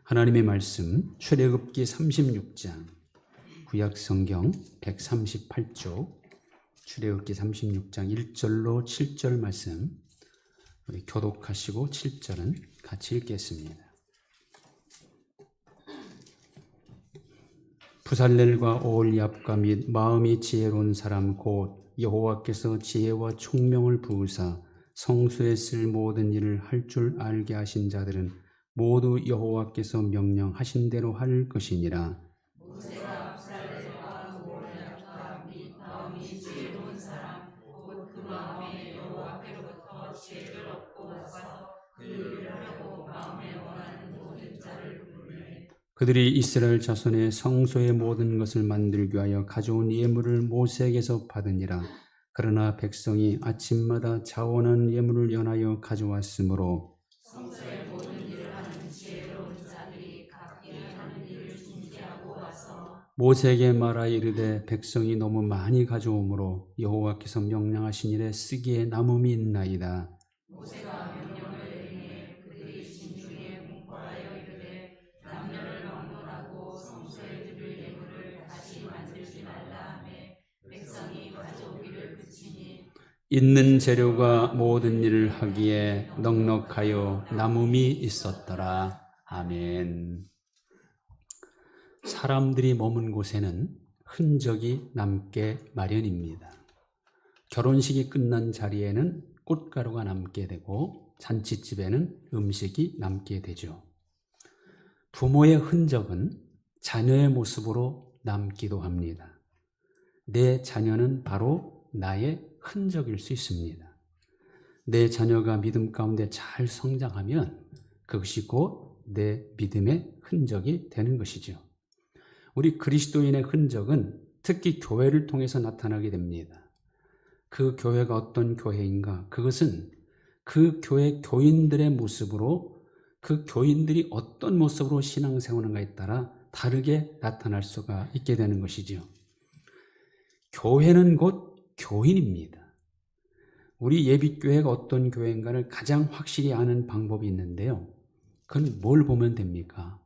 하나님의 말씀 출애굽기 36장 구약성경 138쪽 출애굽기 36장 1절로 7절 말씀 우리 교독하시고 7절은 같이 읽겠습니다. 부살렐과 오홀리압과 및 마음이 지혜로운 사람 곧 여호와께서 지혜와 총명을 부으사 성소에 쓸 모든 일을 할 줄 알게 하신 자들은 모두 여호와께서 명령하신 대로 할 것이니라. 모세가 부살렐과 오홀리압과 및 마음이 지혜로운 사람 곧 그 마음에 여호와께로부터 지혜를 얻고 와서 그 일을 하려고 마음에 원하는 모든 자를 부르매 그들이 이스라엘 자손의 성소의 모든 것을 만들기 위하여 가져온 예물을 모세에게서 받으니라. 그러나 백성이 아침마다 자원한 예물을 연하여 가져왔으므로 성소의 모든 일을 하는 지혜로운 자들이 각기 하는 일을 준비하고 와서 모세에게 말하여 이르되 백성이 너무 많이 가져오므로 여호와께서 명령하신 일에 쓰기에 남음이 있나이다. 모세가 명령을 내리매 그들이 진중에 공포하여 이르되 남녀를 막론하고 성소에 드릴 예물을 다시 만들지 말라 하며 백성이 가져오기를 그치니 있는 재료가 모든 일을 하기에 넉넉하여 남음이 있었더라. 아멘. 사람들이 머문 곳에는 흔적이 남게 마련입니다. 결혼식이 끝난 자리에는 꽃가루가 남게 되고 잔치집에는 음식이 남게 되죠. 부모의 흔적은 자녀의 모습으로 남기도 합니다. 내 자녀는 바로 나의 흔적일 수 있습니다. 내 자녀가 믿음 가운데 잘 성장하면 그것이 곧 내 믿음의 흔적이 되는 것이죠. 우리 그리스도인의 흔적은 특히 교회를 통해서 나타나게 됩니다. 그 교회가 어떤 교회인가? 그것은 그 교회 교인들의 모습으로 그 교인들이 어떤 모습으로 신앙생활하는가에 따라 다르게 나타날 수가 있게 되는 것이죠. 교회는 곧 교인입니다. 우리 예비교회가 어떤 교회인가를 가장 확실히 아는 방법이 있는데요. 그건 뭘 보면 됩니까?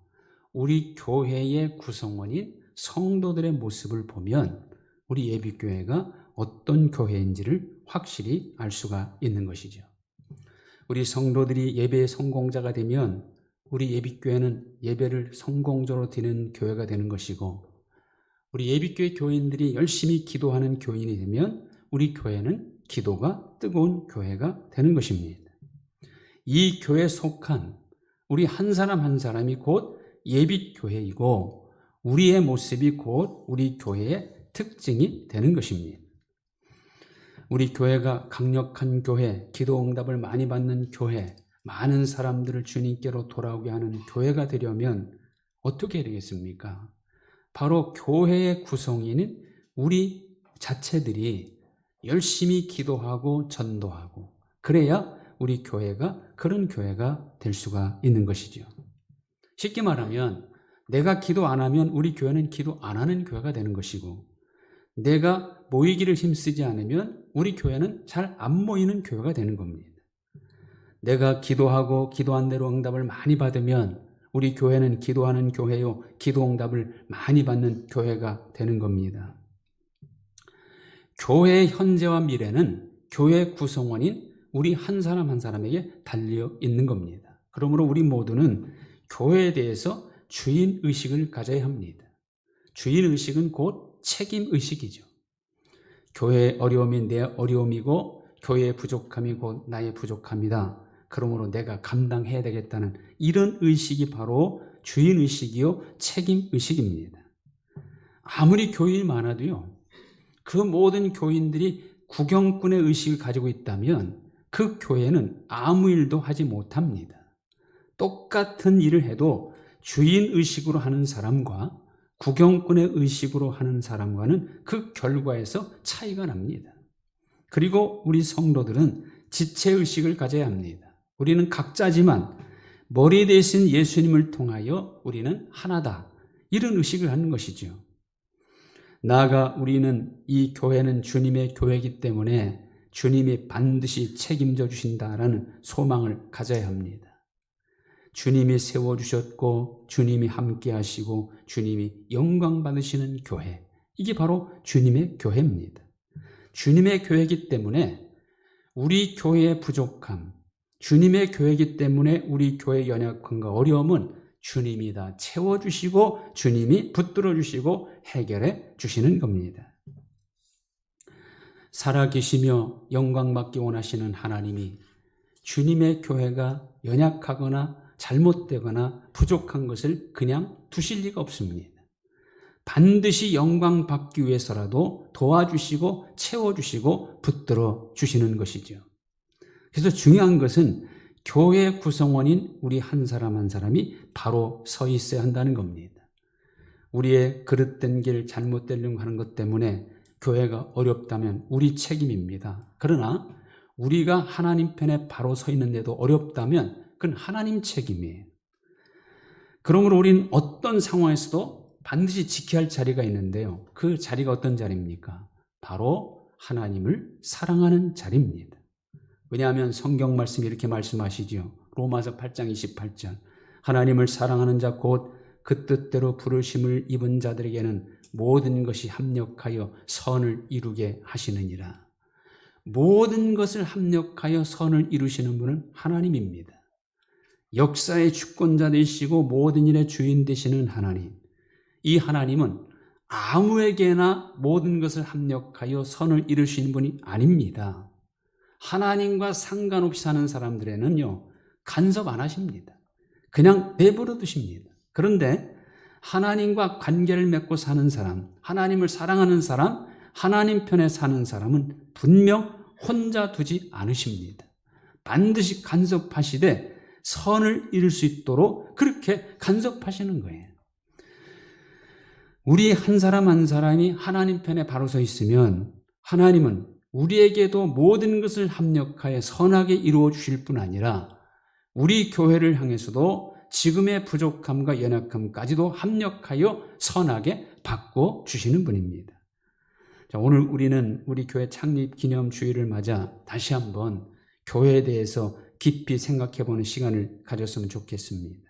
우리 교회의 구성원인 성도들의 모습을 보면 우리 예비교회가 어떤 교회인지를 확실히 알 수가 있는 것이죠. 우리 성도들이 예배의 성공자가 되면 우리 예비교회는 예배를 성공적으로 드리는 교회가 되는 것이고, 우리 예비교회 교인들이 열심히 기도하는 교인이 되면 우리 교회는 기도가 뜨거운 교회가 되는 것입니다. 이 교회에 속한 우리 한 사람 한 사람이 곧 예비교회이고 우리의 모습이 곧 우리 교회의 특징이 되는 것입니다. 우리 교회가 강력한 교회, 기도 응답을 많이 받는 교회, 많은 사람들을 주님께로 돌아오게 하는 교회가 되려면 어떻게 해야 되겠습니까? 바로 교회의 구성인인 우리 자체들이 열심히 기도하고 전도하고 그래야 우리 교회가 그런 교회가 될 수가 있는 것이죠. 쉽게 말하면 내가 기도 안 하면 우리 교회는 기도 안 하는 교회가 되는 것이고, 내가 모이기를 힘쓰지 않으면 우리 교회는 잘 안 모이는 교회가 되는 겁니다. 내가 기도하고 기도한 대로 응답을 많이 받으면 우리 교회는 기도하는 교회요, 기도 응답을 많이 받는 교회가 되는 겁니다. 교회의 현재와 미래는 교회 구성원인 우리 한 사람 한 사람에게 달려 있는 겁니다. 그러므로 우리 모두는 교회에 대해서 주인의식을 가져야 합니다. 주인의식은 곧 책임의식이죠. 교회의 어려움이 내 어려움이고 교회의 부족함이 곧 나의 부족함이다. 그러므로 내가 감당해야 되겠다는 이런 의식이 바로 주인의식이요 책임의식입니다. 아무리 교인이 많아도요, 그 모든 교인들이 구경꾼의 의식을 가지고 있다면 그 교회는 아무 일도 하지 못합니다. 똑같은 일을 해도 주인의식으로 하는 사람과 구경꾼의 의식으로 하는 사람과는 그 결과에서 차이가 납니다. 그리고 우리 성도들은 지체의식을 가져야 합니다. 우리는 각자지만 머리 대신 예수님을 통하여 우리는 하나다. 이런 의식을 하는 것이죠. 나아가 우리는 이 교회는 주님의 교회이기 때문에 주님이 반드시 책임져 주신다라는 소망을 가져야 합니다. 주님이 세워주셨고 주님이 함께 하시고 주님이 영광 받으시는 교회, 이게 바로 주님의 교회입니다. 주님의 교회이기 때문에 우리 교회의 부족함, 주님의 교회이기 때문에 우리 교회의 연약함과 어려움은 주님이 다 채워주시고 주님이 붙들어 주시고 해결해 주시는 겁니다. 살아계시며 영광받기 원하시는 하나님이 주님의 교회가 연약하거나 잘못되거나 부족한 것을 그냥 두실 리가 없습니다. 반드시 영광받기 위해서라도 도와주시고 채워주시고 붙들어 주시는 것이죠. 그래서 중요한 것은 교회 구성원인 우리 한 사람 한 사람이 바로 서 있어야 한다는 겁니다. 우리의 그릇된 길, 잘못되려고 하는 것 때문에 교회가 어렵다면 우리 책임입니다. 그러나 우리가 하나님 편에 바로 서 있는데도 어렵다면 그건 하나님 책임이에요. 그러므로 우리는 어떤 상황에서도 반드시 지켜야 할 자리가 있는데요. 그 자리가 어떤 자리입니까? 바로 하나님을 사랑하는 자리입니다. 왜냐하면 성경 말씀이 이렇게 말씀하시죠. 로마서 8장 28절. 하나님을 사랑하는 자 곧 그 뜻대로 부르심을 입은 자들에게는 모든 것이 합력하여 선을 이루게 하시느니라. 모든 것을 합력하여 선을 이루시는 분은 하나님입니다. 역사의 주권자 되시고 모든 일의 주인 되시는 하나님. 이 하나님은 아무에게나 모든 것을 합력하여 선을 이루시는 분이 아닙니다. 하나님과 상관없이 사는 사람들에는요, 간섭 안 하십니다. 그냥 내버려 두십니다. 그런데 하나님과 관계를 맺고 사는 사람, 하나님을 사랑하는 사람, 하나님 편에 사는 사람은 분명 혼자 두지 않으십니다. 반드시 간섭하시되 선을 이룰 수 있도록 그렇게 간섭하시는 거예요. 우리 한 사람 한 사람이 하나님 편에 바로 서 있으면 하나님은 우리에게도 모든 것을 합력하여 선하게 이루어 주실 뿐 아니라 우리 교회를 향해서도 지금의 부족함과 연약함까지도 합력하여 선하게 바꿔 주시는 분입니다. 자, 오늘 우리는 우리 교회 창립 기념 주일을 맞아 다시 한번 교회에 대해서 깊이 생각해 보는 시간을 가졌으면 좋겠습니다.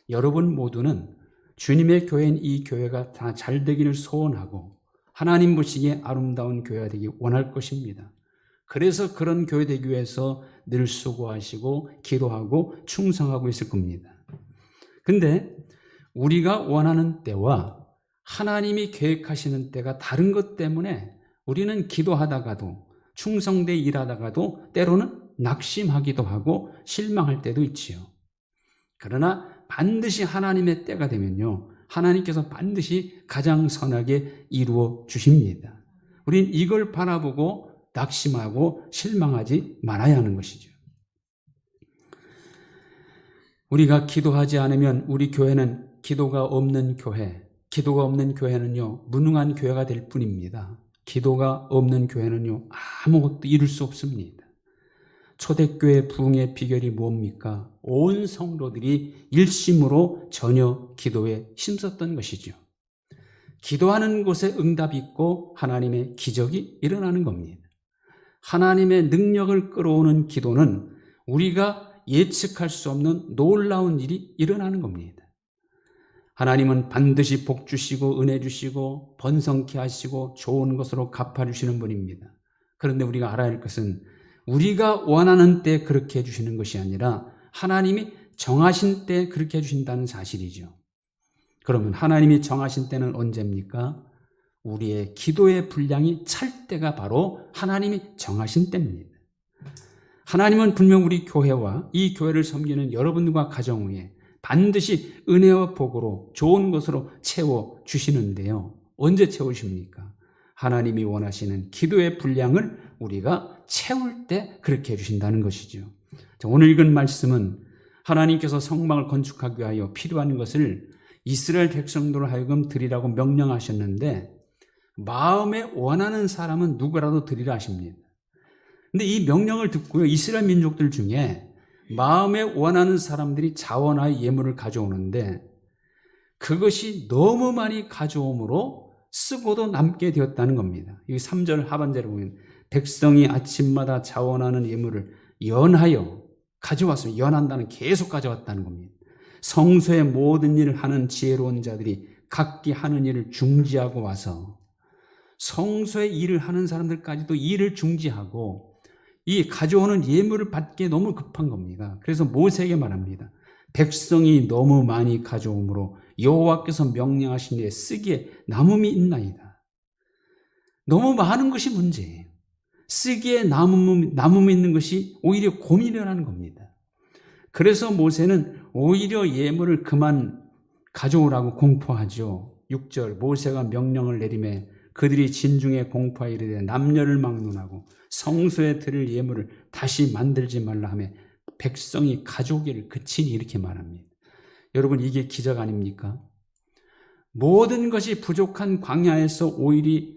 여러분 모두는 주님의 교회인 이 교회가 다 잘 되기를 소원하고 하나님 보시기에 아름다운 교회가 되기 원할 것입니다. 그래서 그런 교회 되기 위해서 늘 수고하시고 기도하고 충성하고 있을 겁니다. 근데 우리가 원하는 때와 하나님이 계획하시는 때가 다른 것 때문에 우리는 기도하다가도 충성되이 일하다가도 때로는 낙심하기도 하고 실망할 때도 있지요. 그러나 반드시 하나님의 때가 되면요, 하나님께서 반드시 가장 선하게 이루어 주십니다. 우린 이걸 바라보고 낙심하고 실망하지 말아야 하는 것이죠. 우리가 기도하지 않으면 우리 교회는 기도가 없는 교회, 기도가 없는 교회는요, 무능한 교회가 될 뿐입니다. 기도가 없는 교회는요, 아무것도 이룰 수 없습니다. 초대교회 부흥의 비결이 뭡니까? 온 성도들이 일심으로 전혀 기도에 힘썼던 것이죠. 기도하는 곳에 응답이 있고 하나님의 기적이 일어나는 겁니다. 하나님의 능력을 끌어오는 기도는 우리가 예측할 수 없는 놀라운 일이 일어나는 겁니다. 하나님은 반드시 복 주시고 은혜 주시고 번성케 하시고 좋은 것으로 갚아주시는 분입니다. 그런데 우리가 알아야 할 것은 우리가 원하는 때 그렇게 해주시는 것이 아니라 하나님이 정하신 때 그렇게 해주신다는 사실이죠. 그러면 하나님이 정하신 때는 언제입니까? 우리의 기도의 분량이 찰 때가 바로 하나님이 정하신 때입니다. 하나님은 분명 우리 교회와 이 교회를 섬기는 여러분과 가정 위에 반드시 은혜와 복으로 좋은 것으로 채워주시는데요. 언제 채우십니까? 하나님이 원하시는 기도의 분량을 우리가 채울 때 그렇게 해주신다는 것이죠. 자, 오늘 읽은 말씀은 하나님께서 성막을 건축하기 위하여 필요한 것을 이스라엘 백성들을 하여금 드리라고 명령하셨는데 마음에 원하는 사람은 누구라도 드리라 하십니다. 근데 이 명령을 듣고요, 이스라엘 민족들 중에 마음에 원하는 사람들이 자원하여 예물을 가져오는데 그것이 너무 많이 가져오므로 쓰고도 남게 되었다는 겁니다. 이 3절 하반절에 보면 백성이 아침마다 자원하는 예물을 연하여 가져왔습니다. 연한다는 계속 가져왔다는 겁니다. 성소의 모든 일을 하는 지혜로운 자들이 각기 하는 일을 중지하고 와서 성소의 일을 하는 사람들까지도 일을 중지하고 이 가져오는 예물을 받기에 너무 급한 겁니다. 그래서 모세에게 말합니다. 백성이 너무 많이 가져오므로 여호와께서 명령하신 데 쓰기에 남음이 있나이다. 너무 많은 것이 문제예요. 쓰기에 남음이 있는 것이 오히려 고민이라는 겁니다. 그래서 모세는 오히려 예물을 그만 가져오라고 공포하죠. 6절 모세가 명령을 내리매 그들이 진중에 공포하여 이르되 남녀를 막론하고 성소에 드릴 예물을 다시 만들지 말라 하며 백성이 가져오기를 그치니 이렇게 말합니다. 여러분 이게 기적 아닙니까? 모든 것이 부족한 광야에서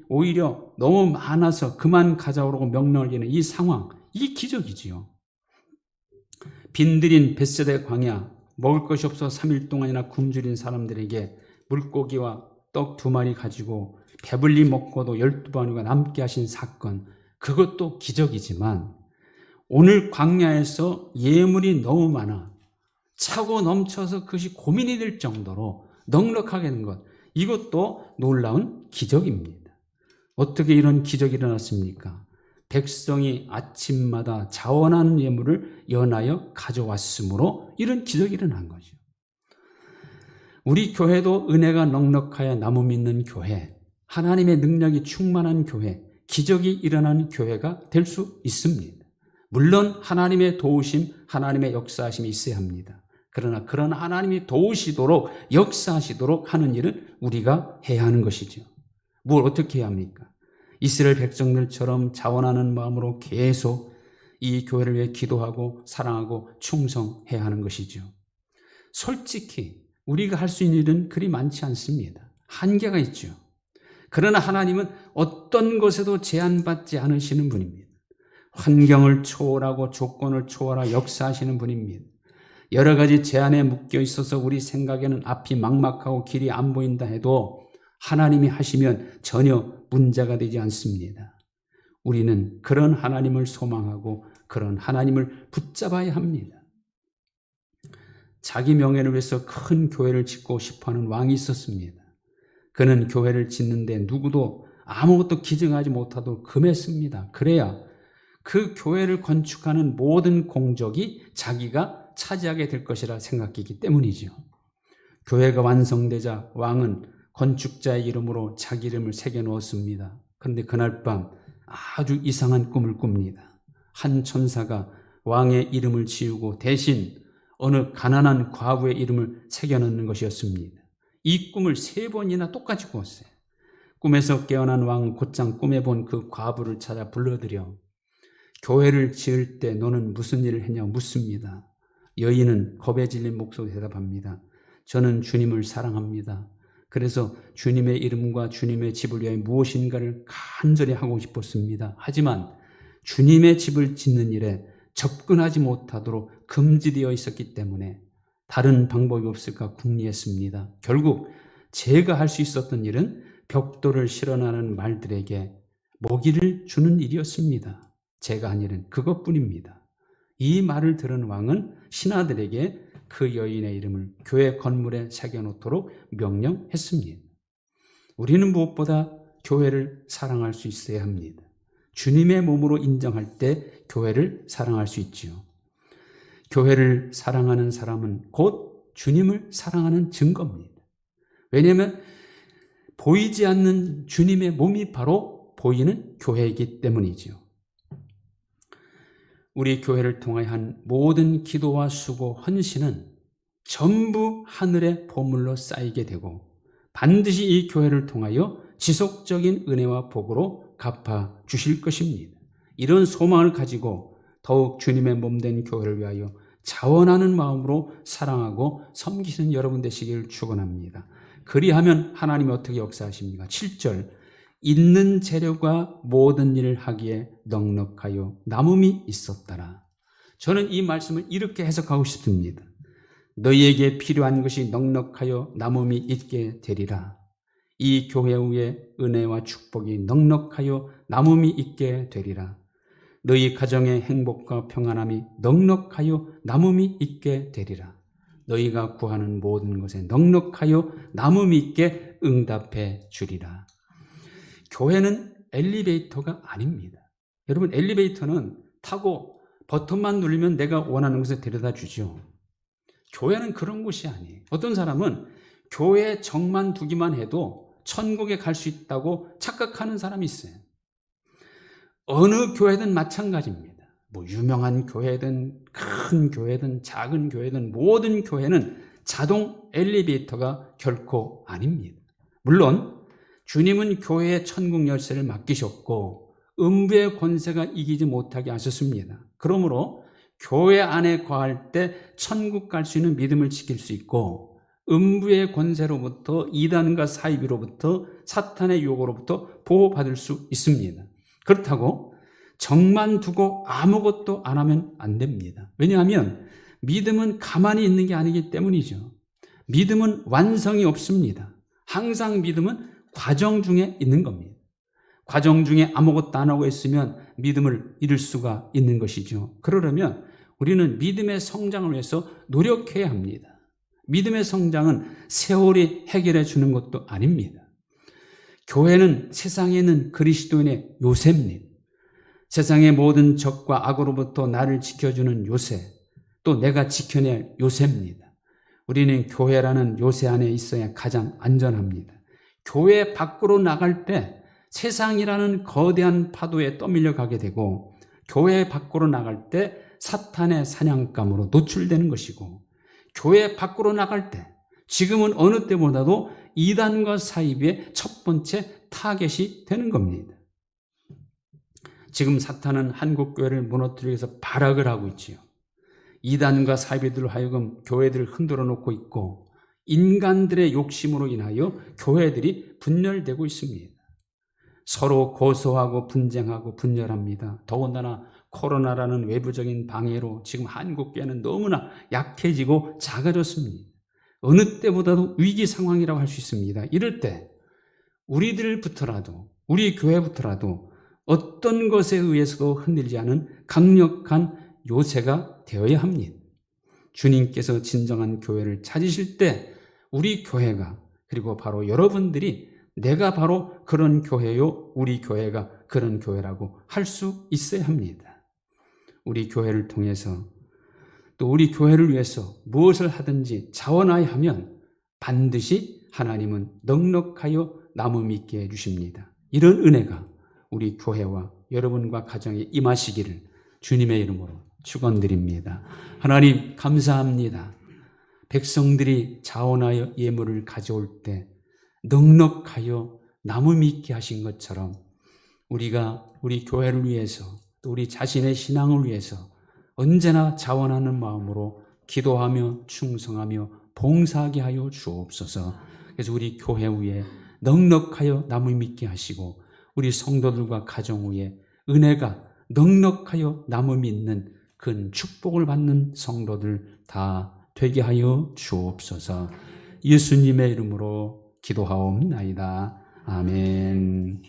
오히려 너무 많아서 그만 가져오라고 명령을 내리는 이 상황, 이게 기적이지요. 빈들인 벳세다 광야, 먹을 것이 없어 3일 동안이나 굶주린 사람들에게 물고기와 떡 2마리 가지고 배불리 먹고도 12바누가 남게 하신 사건, 그것도 기적이지만 오늘 광야에서 예물이 너무 많아 차고 넘쳐서 그것이 고민이 될 정도로 넉넉하게 된 것, 이것도 놀라운 기적입니다. 어떻게 이런 기적이 일어났습니까? 백성이 아침마다 자원하는 예물을 연하여 가져왔으므로 이런 기적이 일어난 거죠. 우리 교회도 은혜가 넉넉하여 남음 있는 교회, 하나님의 능력이 충만한 교회, 기적이 일어나는 교회가 될 수 있습니다. 물론 하나님의 도우심, 하나님의 역사하심이 있어야 합니다. 그러나 그런 하나님이 도우시도록 역사하시도록 하는 일은 우리가 해야 하는 것이죠. 뭘 어떻게 해야 합니까? 이스라엘 백성들처럼 자원하는 마음으로 계속 이 교회를 위해 기도하고 사랑하고 충성해야 하는 것이죠. 솔직히 우리가 할 수 있는 일은 그리 많지 않습니다. 한계가 있죠. 그러나 하나님은 어떤 것에도 제한받지 않으시는 분입니다. 환경을 초월하고 조건을 초월하 역사하시는 분입니다. 여러 가지 제한에 묶여 있어서 우리 생각에는 앞이 막막하고 길이 안 보인다 해도 하나님이 하시면 전혀 문제가 되지 않습니다. 우리는 그런 하나님을 소망하고 그런 하나님을 붙잡아야 합니다. 자기 명예를 위해서 큰 교회를 짓고 싶어하는 왕이 있었습니다. 그는 교회를 짓는데 누구도 아무것도 기증하지 못하도록 금했습니다. 그래야 그 교회를 건축하는 모든 공적이 자기가 차지하게 될 것이라 생각했기 때문이죠. 교회가 완성되자 왕은 건축자의 이름으로 자기 이름을 새겨놓았습니다. 그런데 그날 밤 아주 이상한 꿈을 꿉니다. 한 천사가 왕의 이름을 지우고 대신 어느 가난한 과부의 이름을 새겨넣는 것이었습니다. 이 꿈을 3번이나 똑같이 꾸었어요. 꿈에서 깨어난 왕은 곧장 꿈에 본 그 과부를 찾아 불러들여 교회를 지을 때 너는 무슨 일을 했냐고 묻습니다. 여인은 겁에 질린 목소리로 대답합니다. 저는 주님을 사랑합니다. 그래서 주님의 이름과 주님의 집을 위하여 무엇인가를 간절히 하고 싶었습니다. 하지만 주님의 집을 짓는 일에 접근하지 못하도록 금지되어 있었기 때문에 다른 방법이 없을까 궁리했습니다. 결국 제가 할 수 있었던 일은 벽돌을 실어나는 말들에게 먹이를 주는 일이었습니다. 제가 한 일은 그것뿐입니다. 이 말을 들은 왕은 신하들에게 그 여인의 이름을 교회 건물에 새겨놓도록 명령했습니다. 우리는 무엇보다 교회를 사랑할 수 있어야 합니다. 주님의 몸으로 인정할 때 교회를 사랑할 수 있지요. 교회를 사랑하는 사람은 곧 주님을 사랑하는 증거입니다. 왜냐하면 보이지 않는 주님의 몸이 바로 보이는 교회이기 때문이지요. 우리 교회를 통하여 한 모든 기도와 수고, 헌신은 전부 하늘의 보물로 쌓이게 되고 반드시 이 교회를 통하여 지속적인 은혜와 복으로 갚아 주실 것입니다. 이런 소망을 가지고 더욱 주님의 몸된 교회를 위하여 자원하는 마음으로 사랑하고 섬기시는 여러분 되시길 축원합니다. 그리하면 하나님이 어떻게 역사하십니까? 7절 있는 재료가 모든 일을 하기에 넉넉하여 남음이 있었더라. 저는 이 말씀을 이렇게 해석하고 싶습니다. 너희에게 필요한 것이 넉넉하여 남음이 있게 되리라. 이 교회 위에 은혜와 축복이 넉넉하여 남음이 있게 되리라. 너희 가정의 행복과 평안함이 넉넉하여 남음이 있게 되리라. 너희가 구하는 모든 것에 넉넉하여 나무 있게 응답해 주리라. 교회는 엘리베이터가 아닙니다. 여러분, 엘리베이터는 타고 버튼만 누르면 내가 원하는 곳에 데려다 주죠. 교회는 그런 곳이 아니에요. 어떤 사람은 교회에 정만 두기만 해도 천국에 갈 수 있다고 착각하는 사람이 있어요. 어느 교회든 마찬가지입니다. 뭐 유명한 교회든 큰 교회든 작은 교회든 모든 교회는 자동 엘리베이터가 결코 아닙니다. 물론 주님은 교회에 천국 열쇠를 맡기셨고 음부의 권세가 이기지 못하게 하셨습니다. 그러므로 교회 안에 거할 때 천국 갈 수 있는 믿음을 지킬 수 있고 음부의 권세로부터 이단과 사이비로부터 사탄의 유혹으로부터 보호받을 수 있습니다. 그렇다고 정만 두고 아무것도 안 하면 안 됩니다. 왜냐하면 믿음은 가만히 있는 게 아니기 때문이죠. 믿음은 완성이 없습니다. 항상 믿음은 과정 중에 있는 겁니다. 과정 중에 아무것도 안 하고 있으면 믿음을 잃을 수가 있는 것이죠. 그러려면 우리는 믿음의 성장을 위해서 노력해야 합니다. 믿음의 성장은 세월이 해결해 주는 것도 아닙니다. 교회는 세상에 있는 그리스도인의 요새입니다. 세상의 모든 적과 악으로부터 나를 지켜주는 요새, 또 내가 지켜낼 요새입니다. 우리는 교회라는 요새 안에 있어야 가장 안전합니다. 교회 밖으로 나갈 때 세상이라는 거대한 파도에 떠밀려 가게 되고 교회 밖으로 나갈 때 사탄의 사냥감으로 노출되는 것이고 교회 밖으로 나갈 때 지금은 어느 때보다도 이단과 사이비의 첫 번째 타겟이 되는 겁니다. 지금 사탄은 한국교회를 무너뜨리기 위해서 발악을 하고 있지요. 이단과 사이비들로 하여금 교회들을 흔들어 놓고 있고 인간들의 욕심으로 인하여 교회들이 분열되고 있습니다. 서로 고소하고 분쟁하고 분열합니다. 더군다나 코로나라는 외부적인 방해로 지금 한국교회는 너무나 약해지고 작아졌습니다. 어느 때보다도 위기 상황이라고 할 수 있습니다. 이럴 때 우리들부터라도 우리 교회부터라도 어떤 것에 의해서도 흔들리지 않은 강력한 요새가 되어야 합니다. 주님께서 진정한 교회를 찾으실 때 우리 교회가 그리고 바로 여러분들이 내가 바로 그런 교회요, 우리 교회가 그런 교회라고 할 수 있어야 합니다. 우리 교회를 통해서 또 우리 교회를 위해서 무엇을 하든지 자원하여 하면 반드시 하나님은 넉넉하여 나무 있게 해주십니다. 이런 은혜가 우리 교회와 여러분과 가정에 임하시기를 주님의 이름으로 축원드립니다. 하나님 감사합니다. 백성들이 자원하여 예물을 가져올 때 넉넉하여 나무 믿게 하신 것처럼 우리가 우리 교회를 위해서 또 우리 자신의 신앙을 위해서 언제나 자원하는 마음으로 기도하며 충성하며 봉사하게 하여 주옵소서. 그래서 우리 교회 위에 넉넉하여 나무 믿게 하시고 우리 성도들과 가정 위에 은혜가 넉넉하여 나무 믿는 큰 축복을 받는 성도들 다 되게 하여 주옵소서. 예수님의 이름으로 기도하옵나이다. 아멘.